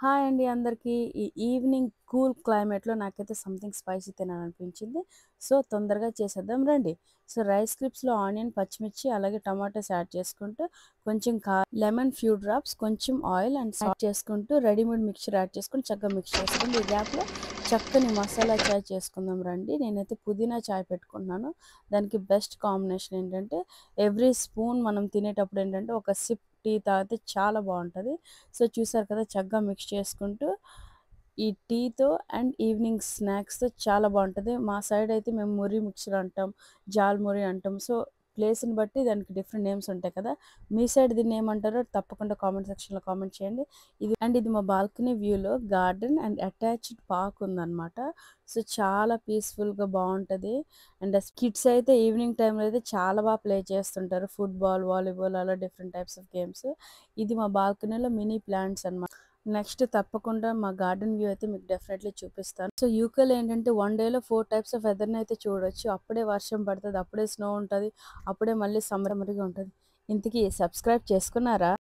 Hi అండి అందరికీ. ఈ ఈవినింగ్ కూల్ క్లైమేట్‌లో నాకైతే సంథింగ్ స్పైసీ తినాలనిపించింది. సో, తొందరగా చేసేద్దాం రండి. సో, రైస్ క్లిప్స్‌లో ఆనియన్, పచ్చిమిర్చి అలాగే టమాటాస్ యాడ్ చేసుకుంటూ, కొంచెం లెమన్ ఫ్యూ డ్రాప్స్, కొంచెం ఆయిల్ అండ్ సాల్ట్ చేసుకుంటూ రెడీమేడ్ మిక్చర్ యాడ్ చేసుకొని చక్కగా మిక్స్ చేసుకోండి. ఈ గ్యాప్‌లో చక్కని మసాలా చాయ్ చేసుకుందాం రండి. నేనైతే పుదీనా చాయ్ పెట్టుకున్నాను. దానికి బెస్ట్ కాంబినేషన్ ఏంటంటే, ఎవ్రీ స్పూన్ మనం తినేటప్పుడు ఏంటంటే, ఒక సిప్ టీ తాగితే చాలా బావుంటది. సో, చూసారు కదా చక్కగా మిక్స్ చేసుకుంటూ ఈ టీతో అండ్ ఈవినింగ్ స్నాక్స్‌తో చాలా బావుంటది. మా సైడ్ అయితే మేము మురి మిక్చర్ అంటాం, జాల్ మురి అంటాం. సో, ప్లేస్‌ని బట్టి దానికి డిఫరెంట్ నేమ్స్ ఉంటాయి కదా! మీ సైడ్ దీన్ని ఏమంటారో తప్పకుండా కామెంట్ సెక్షన్‌లో కామెంట్ చేయండి. ఇది మా బాల్కనీ వ్యూలో గార్డెన్ అండ్ అటాచ్డ్ పార్క్ ఉందనమాట. సో, చాలా పీస్‌ఫుల్‌గా బావుంటది. అండ్ కిడ్స్ అయితే ఈవినింగ్ టైమ్‌లో అయితే చాలా ప్లే చేస్తుంటారు. ఫుట్‌బాల్, వాలీబాల్ అలా డిఫరెంట్ టైప్స్ ఆఫ్ గేమ్స్. ఇది మా బాల్కనీలో మినీ ప్లాంట్స్ అన్నమాట. నెక్స్ట్ తప్పకుండా మా గార్డెన్ వ్యూ అయితే మీకు డెఫినెట్లీ చూపిస్తాను. సో, యూకేలో ఏంటంటే 1 డేలో 4 టైప్స్ ఆఫ్ వెదర్‌ని అయితే చూడొచ్చు. అప్పుడే వర్షం పడతది, అప్పుడే స్నో ఉంటది, అప్పుడే మళ్ళీ సమ్మర్‌గా ఉంటది. ఇంతకీ సబ్స్క్రైబ్ చేసుకున్నారా?